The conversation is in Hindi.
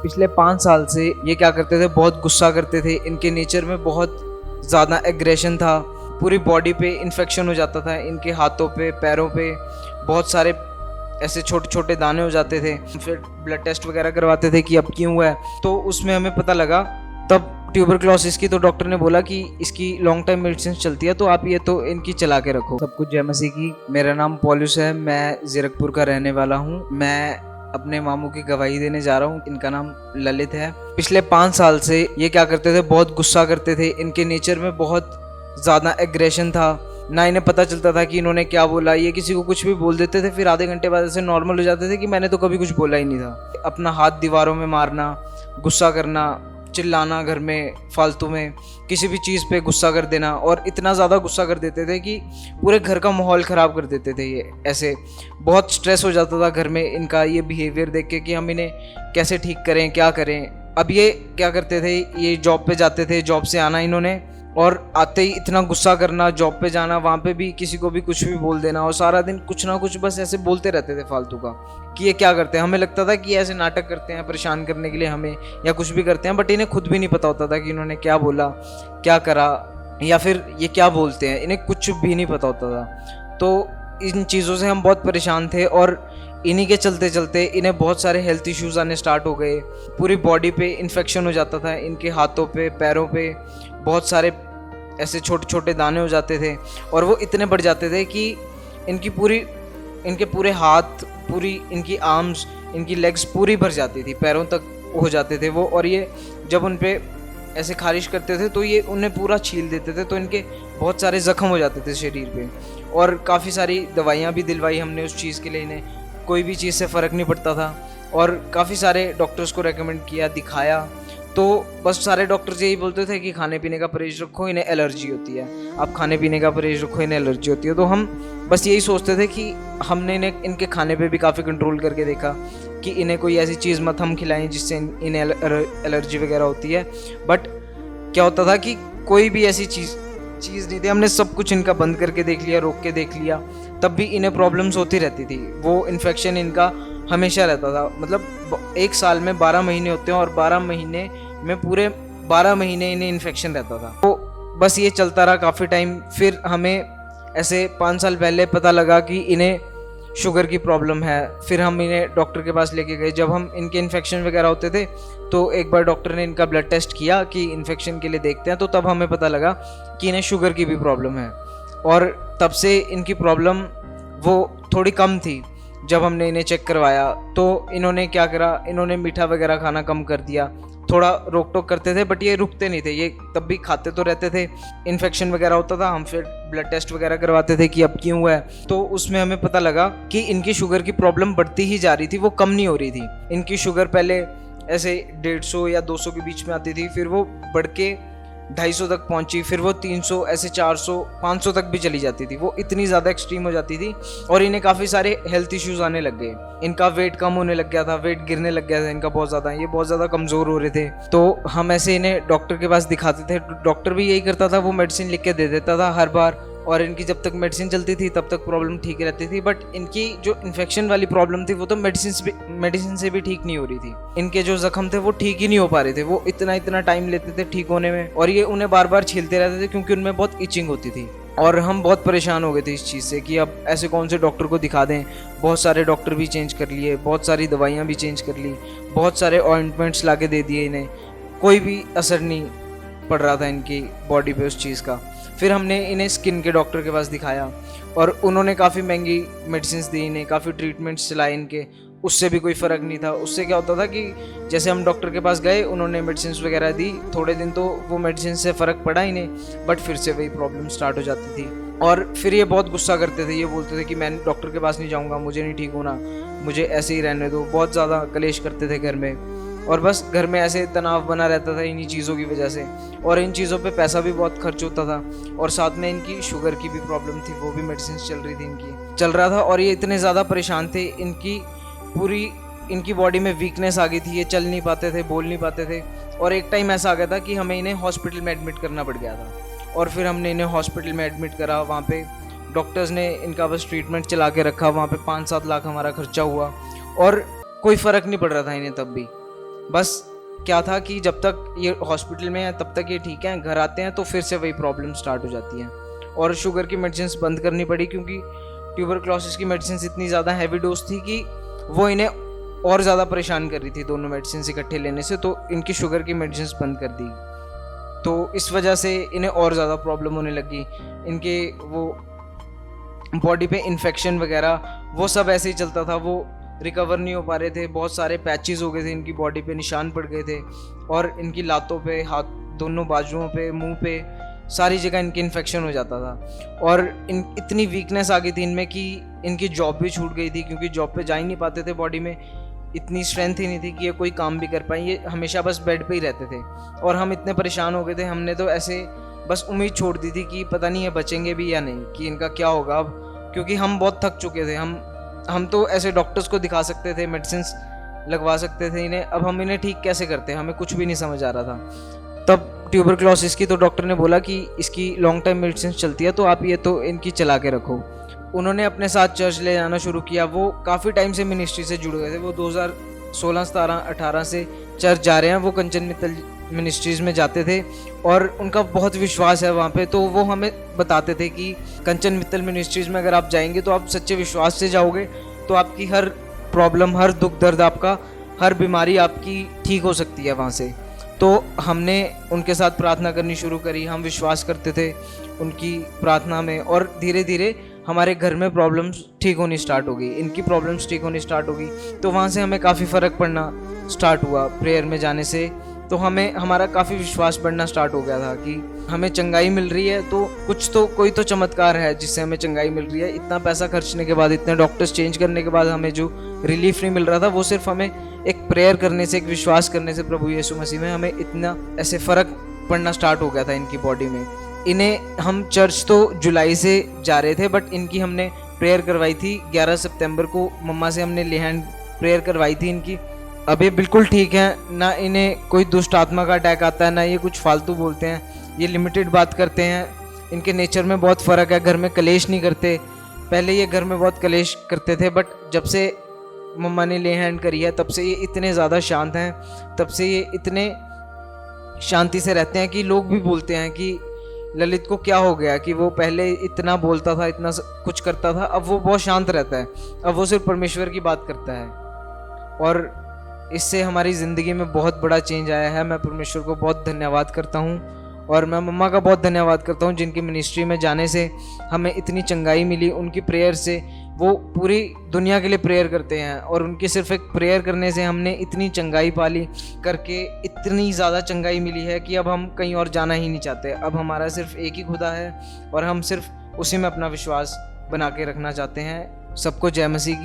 पिछले 5 साल से ये क्या करते थे, बहुत गुस्सा करते थे। इनके नेचर में बहुत ज़्यादा एग्रेशन था। पूरी बॉडी पे इन्फेक्शन हो जाता था, इनके हाथों पे, पैरों पे बहुत सारे ऐसे छोटे छोटे दाने हो जाते थे। फिर ब्लड टेस्ट वगैरह करवाते थे कि अब क्यों हुआ है, तो उसमें हमें पता लगा तब ट्यूबरक्लोसिस की। तो डॉक्टर ने बोला कि इसकी लॉन्ग टाइम मेडिसिन चलती है, तो आप ये तो इनकी चला के रखो। सब कुछ जय मसीह की। मेरा नाम पॉलुस है, मैं जीरकपुर का रहने वाला हूँ। मैं अपने मामू की गवाही देने जा रहा हूँ। इनका नाम ललित है। पिछले 5 साल से ये क्या करते थे, बहुत गुस्सा करते थे। इनके नेचर में बहुत ज़्यादा एग्रेशन था। ना इन्हें पता चलता था कि इन्होंने क्या बोला। ये किसी को कुछ भी बोल देते थे, फिर आधे घंटे बाद ऐसे नॉर्मल हो जाते थे कि मैंने तो कभी कुछ बोला ही नहीं था। अपना हाथ दीवारों में मारना, गुस्सा करना, चिल्लाना, घर में फालतू में किसी भी चीज़ पे गुस्सा कर देना, और इतना ज़्यादा गुस्सा कर देते थे कि पूरे घर का माहौल ख़राब कर देते थे। ये ऐसे बहुत स्ट्रेस हो जाता था घर में इनका ये बिहेवियर देख के कि हम इन्हें कैसे ठीक करें, क्या करें। अब ये क्या करते थे, ये जॉब पे जाते थे, जॉब से आना इन्होंने, और आते ही इतना गुस्सा करना, जॉब पे जाना, वहाँ पे भी किसी को भी कुछ भी बोल देना, और सारा दिन कुछ ना कुछ बस ऐसे बोलते रहते थे फालतू का कि ये क्या करते हैं। हमें लगता था कि ऐसे नाटक करते हैं परेशान करने के लिए हमें, या कुछ भी करते हैं, बट इन्हें खुद भी नहीं पता होता था कि इन्होंने क्या बोला, क्या करा, या फिर ये क्या बोलते हैं। इन्हें कुछ भी नहीं पता होता था। तो इन चीज़ों से हम बहुत परेशान थे, और इन्हीं के चलते चलते इन्हें बहुत सारे हेल्थ इश्यूज़ आने स्टार्ट हो गए। पूरी बॉडी पे इन्फेक्शन हो जाता था, इनके हाथों पे, पैरों पे बहुत सारे ऐसे छोटे छोटे दाने हो जाते थे, और वो इतने बढ़ जाते थे कि इनके पूरे हाथ, पूरी इनकी आर्म्स, इनकी लेग्स पूरी भर जाती थी, पैरों तक हो जाते थे वो। और ये जब उन पे ऐसे खारिश करते थे तो ये उन्हें पूरा छील देते थे, तो इनके बहुत सारे ज़ख्म हो जाते थे शरीर पे। और काफ़ी सारी दवाइयाँ भी दिलवाई हमने उस चीज़ के लिए। इन्हें कोई भी चीज़ से फ़र्क नहीं पड़ता था, और काफ़ी सारे डॉक्टर्स को रेकमेंड किया, दिखाया, तो बस सारे डॉक्टर्स यही बोलते थे कि खाने पीने का परहेज रखो, इन्हें एलर्जी होती है। आप खाने पीने का परहेज रखो, इन्हें एलर्जी होती है। तो हम बस यही सोचते थे कि हमने इन्हें इनके खाने पे भी काफ़ी कंट्रोल करके देखा कि इन्हें कोई ऐसी चीज़ मत हम खिलाएं जिससे इन्हें एलर्जी वगैरह होती है। बट क्या होता था कि कोई भी ऐसी चीज़ नहीं थी। हमने सब कुछ इनका बंद करके देख लिया, रोक के देख लिया, तब भी इन्हें प्रॉब्लम्स होती रहती थी। वो इन्फेक्शन इनका हमेशा रहता था। मतलब 1 साल में 12 महीने होते हैं, और 12 महीने में पूरे 12 महीने इन्हें इन्फेक्शन रहता था। तो बस ये चलता रहा काफ़ी टाइम। फिर हमें ऐसे 5 साल पहले पता लगा कि इन्हें शुगर की प्रॉब्लम है। फिर हम इन्हें डॉक्टर के पास लेके गए। जब हम इनके इन्फेक्शन वगैरह होते थे तो एक बार डॉक्टर ने इनका ब्लड टेस्ट किया कि इन्फेक्शन के लिए देखते हैं, तो तब हमें पता लगा कि इन्हें शुगर की भी प्रॉब्लम है। और तब से इनकी प्रॉब्लम वो थोड़ी कम थी। जब हमने इन्हें चेक करवाया तो इन्होंने क्या करा, इन्होंने मीठा वगैरह खाना कम कर दिया। थोड़ा रोक टोक करते थे, बट ये रुकते नहीं थे, ये तब भी खाते तो रहते थे। इन्फेक्शन वगैरह होता था, हम फिर ब्लड टेस्ट वगैरह करवाते थे कि अब क्यों हुआ है। तो उसमें हमें पता लगा कि इनकी शुगर की प्रॉब्लम बढ़ती ही जा रही थी, वो कम नहीं हो रही थी। इनकी शुगर पहले ऐसे 150 या 200 के बीच में आती थी, फिर वो बढ़ के 250 तक पहुंची, फिर वो 300, ऐसे 400, 500 तक भी चली जाती थी। वो इतनी ज़्यादा एक्सट्रीम हो जाती थी, और इन्हें काफ़ी सारे हेल्थ इश्यूज आने लग गए। इनका वेट कम होने लग गया था, वेट गिरने लग गया था इनका बहुत ज़्यादा। ये बहुत ज़्यादा कमज़ोर हो रहे थे। तो हम ऐसे इन्हें डॉक्टर के पास दिखाते थे। डॉक्टर भी यही करता था, वो मेडिसिन लिख के दे देता था हर बार, और इनकी जब तक मेडिसिन चलती थी तब तक प्रॉब्लम ठीक रहती थी। बट इनकी जो इन्फेक्शन वाली प्रॉब्लम थी वो तो मेडिसिन से भी ठीक नहीं हो रही थी। इनके जो जख्म थे वो ठीक ही नहीं हो पा रहे थे। वो इतना टाइम लेते थे ठीक होने में, और ये उन्हें बार बार छीलते रहते थे क्योंकि उनमें बहुत इचिंग होती थी। और हम बहुत परेशान हो गए थे इस चीज़ से कि अब ऐसे कौन से डॉक्टर को दिखा दें। बहुत सारे डॉक्टर भी चेंज कर लिए, बहुत सारी दवाइयाँ भी चेंज कर ली, बहुत सारे ऑइंटमेंट्स ला के दे दिए इन्हें, कोई भी असर नहीं पड़ रहा था इनकी बॉडी पे उस चीज़ का। फिर हमने इन्हें स्किन के डॉक्टर के पास दिखाया, और उन्होंने काफ़ी महंगी मेडिसिन दी इन्हें, काफ़ी ट्रीटमेंट्स चलाए इनके, उससे भी कोई फ़र्क नहीं था। उससे क्या होता था कि जैसे हम डॉक्टर के पास गए, उन्होंने मेडिसिन वगैरह दी, थोड़े दिन तो वो मेडिसिन से फ़र्क पड़ा इन्हें, बट फिर से वही प्रॉब्लम स्टार्ट हो जाती थी। और फिर ये बहुत गुस्सा करते थे। ये बोलते थे कि मैं डॉक्टर के पास नहीं जाऊँगा, मुझे नहीं ठीक होना, मुझे ऐसे ही रहने दो। बहुत ज़्यादा कलेश करते थे घर में, और बस घर में ऐसे तनाव बना रहता था इन्हीं चीज़ों की वजह से। और इन चीज़ों पे पैसा भी बहुत खर्च होता था, और साथ में इनकी शुगर की भी प्रॉब्लम थी, वो भी मेडिसिन चल रही थी, इनकी चल रहा था। और ये इतने ज़्यादा परेशान थे, इनकी बॉडी में वीकनेस आ गई थी, ये चल नहीं पाते थे, बोल नहीं पाते थे। और एक टाइम ऐसा आ गया था कि हमें इन्हें हॉस्पिटल में एडमिट करना पड़ गया था। और फिर हमने इन्हें हॉस्पिटल में एडमिट करा। वहाँ पे डॉक्टर्स ने इनका बस ट्रीटमेंट चला के रखा। वहाँ पे 5-7 लाख हमारा खर्चा हुआ, और कोई फ़र्क नहीं पड़ रहा था इन्हें तब भी। बस क्या था कि जब तक ये हॉस्पिटल में हैं तब तक ये ठीक हैं, घर आते हैं तो फिर से वही प्रॉब्लम स्टार्ट हो जाती है। और शुगर की मेडिसिन बंद करनी पड़ी क्योंकि ट्यूबरक्लोसिस की मेडिसिन इतनी ज़्यादा हैवी डोज थी कि वो इन्हें और ज़्यादा परेशान कर रही थी दोनों मेडिसिन इकट्ठे लेने से, तो इनकी शुगर की मेडिसिन बंद कर दी। तो इस वजह से इन्हें और ज़्यादा प्रॉब्लम होने लगी। इनके वो बॉडी पे इन्फेक्शन वगैरह वो सब ऐसे ही चलता था, वो रिकवर नहीं हो पा रहे थे। बहुत सारे पैचेस हो गए थे इनकी बॉडी पे, निशान पड़ गए थे, और इनकी लातों पे, हाथ, दोनों बाजुओं पे, मुंह पे, सारी जगह इनके इन्फेक्शन हो जाता था। और इतनी वीकनेस आ गई थी इनमें कि इनकी जॉब भी छूट गई थी, क्योंकि जॉब पे जा ही नहीं पाते थे। बॉडी में इतनी स्ट्रेंथ ही नहीं थी कि ये कोई काम भी कर पाए, ये हमेशा बस बेड पे ही रहते थे। और हम इतने परेशान हो गए थे, हमने तो ऐसे बस उम्मीद छोड़ दी थी कि पता नहीं ये बचेंगे भी या नहीं, कि इनका क्या होगा अब, क्योंकि हम बहुत थक चुके थे। हम तो ऐसे डॉक्टर्स को दिखा सकते थे, मेडिसिन लगवा सकते थे इन्हें, अब हम इन्हें ठीक कैसे करते, हमें कुछ भी नहीं समझ आ रहा था। तब ट्यूबरक्लोसिस की तो डॉक्टर ने बोला कि इसकी लॉन्ग टाइम मेडिसिन चलती है, तो आप ये तो इनकी चला के रखो। उन्होंने अपने साथ चर्च ले जाना शुरू किया। वो काफ़ी टाइम से मिनिस्ट्री से जुड़ गए थे, वो 2016, 17, 18 से चर्च जा रहे हैं। वो कंचन मित्तल मिनिस्ट्रीज़ में जाते थे और उनका बहुत विश्वास है वहाँ पे, तो वो हमें बताते थे कि कंचन मित्तल मिनिस्ट्रीज़ में अगर आप जाएंगे तो आप सच्चे विश्वास से जाओगे तो आपकी हर प्रॉब्लम, हर दुख दर्द आपका, हर बीमारी आपकी ठीक हो सकती है वहाँ से। तो हमने उनके साथ प्रार्थना करनी शुरू करी, हम विश्वास करते थे उनकी प्रार्थना में, और धीरे धीरे हमारे घर में प्रॉब्लम्स ठीक होनी स्टार्ट हो गई, इनकी प्रॉब्लम्स ठीक होनी स्टार्ट हो गई। तो वहाँ से हमें काफ़ी फ़र्क पड़ना स्टार्ट हुआ प्रेयर में जाने से। तो हमें हमारा काफ़ी विश्वास बढ़ना स्टार्ट हो गया था कि हमें चंगाई मिल रही है, तो कुछ तो कोई तो चमत्कार है जिससे हमें चंगाई मिल रही है। इतना पैसा खर्चने के बाद, इतने डॉक्टर्स चेंज करने के बाद हमें जो रिलीफ नहीं मिल रहा था, वो सिर्फ हमें एक प्रेयर करने से, एक विश्वास करने से प्रभु यीशु मसीह में, हमें इतना ऐसे फ़र्क पड़ना स्टार्ट हो गया था इनकी बॉडी में। इन्हें हम चर्च तो जुलाई से जा रहे थे, बट इनकी हमने प्रेयर करवाई थी 11 सितंबर को, मम्मा से हमने ले हैंड प्रेयर करवाई थी इनकी। अब ये बिल्कुल ठीक है, ना इन्हें कोई दुष्ट आत्मा का अटैक आता है, ना ये कुछ फालतू बोलते हैं, ये लिमिटेड बात करते हैं। इनके नेचर में बहुत फ़र्क है, घर में कलेश नहीं करते। पहले ये घर में बहुत कलेश करते थे, बट जब से मम्मा ने ले हैंड करी है तब से ये इतने ज़्यादा शांत हैं, तब से ये इतने शांति से रहते हैं कि लोग भी बोलते हैं कि ललित को क्या हो गया, कि वो पहले इतना बोलता था, इतना कुछ करता था, अब वो बहुत शांत रहता है, अब वो सिर्फ परमेश्वर की बात करता है। और इससे हमारी ज़िंदगी में बहुत बड़ा चेंज आया है। मैं परमेश्वर को बहुत धन्यवाद करता हूँ, और मैं मम्मा का बहुत धन्यवाद करता हूँ जिनकी मिनिस्ट्री में जाने से हमें इतनी चंगाई मिली। उनकी प्रेयर से, वो पूरी दुनिया के लिए प्रेयर करते हैं, और उनकी सिर्फ एक प्रेयर करने से हमने इतनी चंगाई पाली, करके इतनी ज़्यादा चंगाई मिली है कि अब हम कहीं और जाना ही नहीं चाहते। अब हमारा सिर्फ एक ही खुदा है और हम सिर्फ उसी में अपना विश्वास बना के रखना चाहते हैं। सबको जय मसीह की।